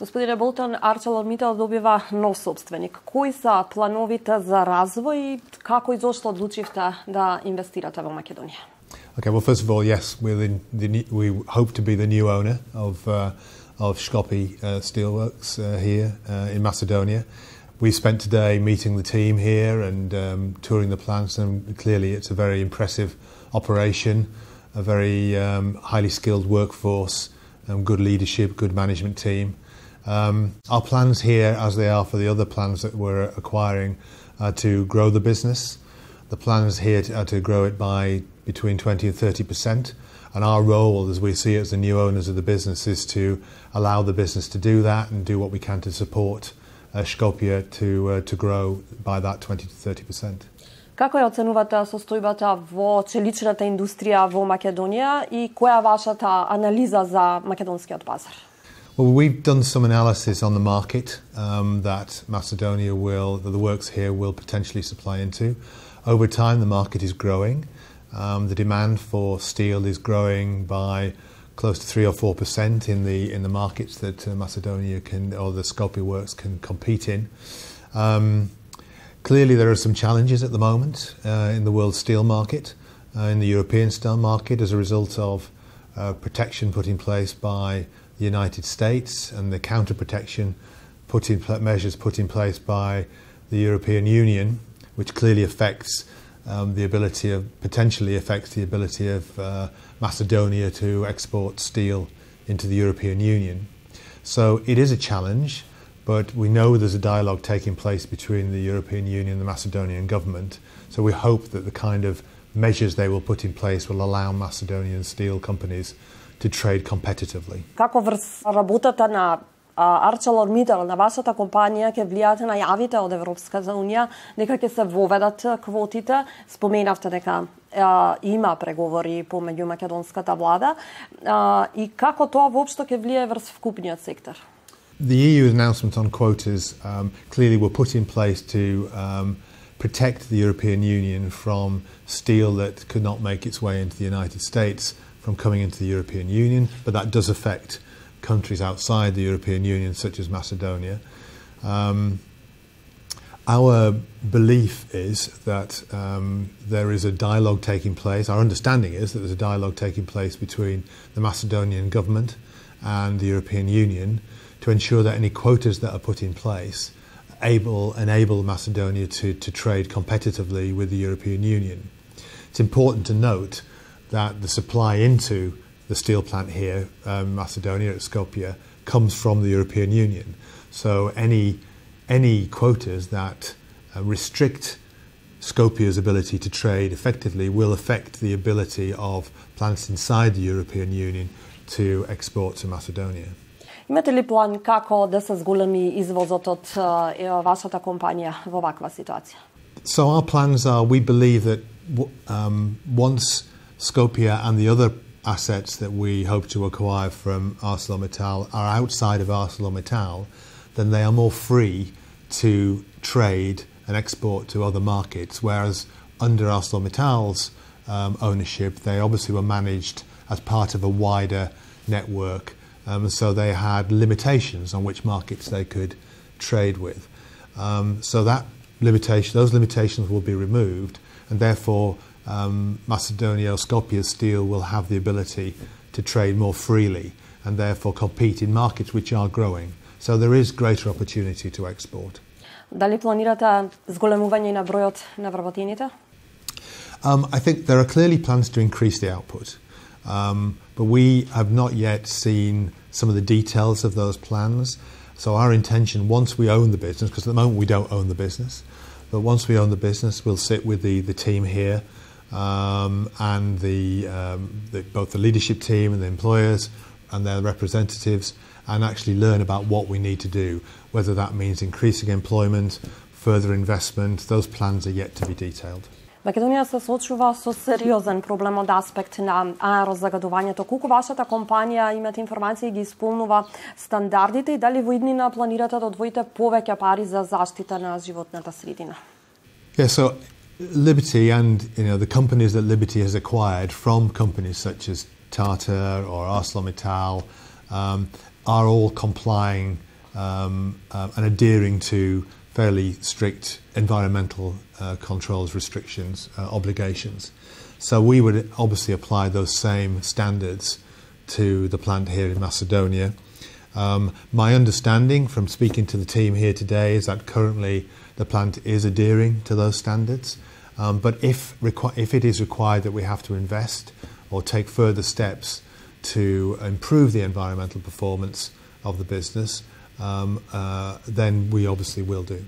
Господине Болтон, ArcelorMittal добива нов собственик. Кои се плановите за развој и како изошто одлучивте да инвестирате во Македонија? Okay, well, first of all, yes, we hope to be the new owner of Skopje Steelworks here in Macedonia. We spent today meeting the team here and touring the plants, and clearly it's a very impressive operation, a very highly skilled workforce, good leadership, good management team. Our plans here, as they are for the other plans that we're acquiring, are to grow the business. The plans here are to grow it by between 20 and 30%. And our role, as we see it as the new owners of the business, is to allow the business to do that and do what we can to support Skopje to grow by that 20 to 30%. Како ја оценувате состојбата во челичната индустрија во Македонија и која е вашата анализа за македонскиот пазар? Well, we've done some analysis on the market that Macedonia the works here will potentially supply into. Over time, the market is growing. The demand for steel is growing by close to 3 or 4% in the markets that Macedonia or the Skopje works can compete in. Clearly, there are some challenges at the moment in the world steel market, in the European steel market, as a result of protection put in place by the United States and the counter-protection measures put in place by the European Union, which clearly potentially affects the ability of Macedonia to export steel into the European Union. So it is a challenge, but we know there's a dialogue taking place between the European Union and the Macedonian government. So we hope that the kind of measures they will put in place will allow Macedonian steel companies to trade competitively. Како врз работата на ArcelorMittal, на вашата компанија, ќе влијате на јавите од Европската унија дека ќе се воведат квотите? Споменавте дека има преговори помеѓу македонската влада и како тоа воопшто ќе влијае врз вкупниот сектор? The EU announcement on quotas clearly were put in place to protect the European Union from steel that could not make its way into the United States from coming into the European Union, but that does affect countries outside the European Union, such as Macedonia. Our belief is that there is a dialogue taking place. Our understanding is that there's a dialogue taking place between the Macedonian government and the European Union to ensure that any quotas that are put in place enable Macedonia to trade competitively with the European Union. It's important to note that the supply into the steel plant here, Macedonia at Skopje, comes from the European Union. So any quotas that restrict Skopje's ability to trade effectively will affect the ability of plants inside the European Union to export to Macedonia. Имате ли план како да се зголеми извозот од вашата компанија во ваква ситуација? So our plans are, we believe that once Skopje and the other assets that we hope to acquire from ArcelorMittal are outside of ArcelorMittal, then they are more free to trade and export to other markets, whereas under ArcelorMittal's ownership, they obviously were managed as part of a wider network, so they had limitations on which markets they could trade with. So those limitations will be removed, and therefore Macedonia or Skopje Steel will have the ability to trade more freely and therefore compete in markets which are growing. So there is greater opportunity to export. Дали планирате зголемување на бројот на вработените? I think there are clearly plans to increase the output, but we have not yet seen some of the details of those plans. So our intention, once we own the business, because at the moment we don't own the business, but once we own the business, we'll sit with the team here and both the leadership team and the employers and their representatives, and actually learn about what we need to do, whether that means increasing employment, further investment. Those plans are yet to be detailed. Македонија се соочува со сериозен проблем од аспект на аерозагадувањето. Колку вашата компанија, имате информации, ги исполнува стандардите и дали во иднина планирате да одвоите повеќе пари за заштита на животната средина? Yeah, so Liberty and the companies that Liberty has acquired from companies such as Tata or ArcelorMittal are all complying and adhering to fairly strict environmental controls, restrictions, obligations. So we would obviously apply those same standards to the plant here in Macedonia. My understanding from speaking to the team here today is that currently the plant is adhering to those standards. But if it is required that we have to invest or take further steps to improve the environmental performance of the business, then we obviously will do.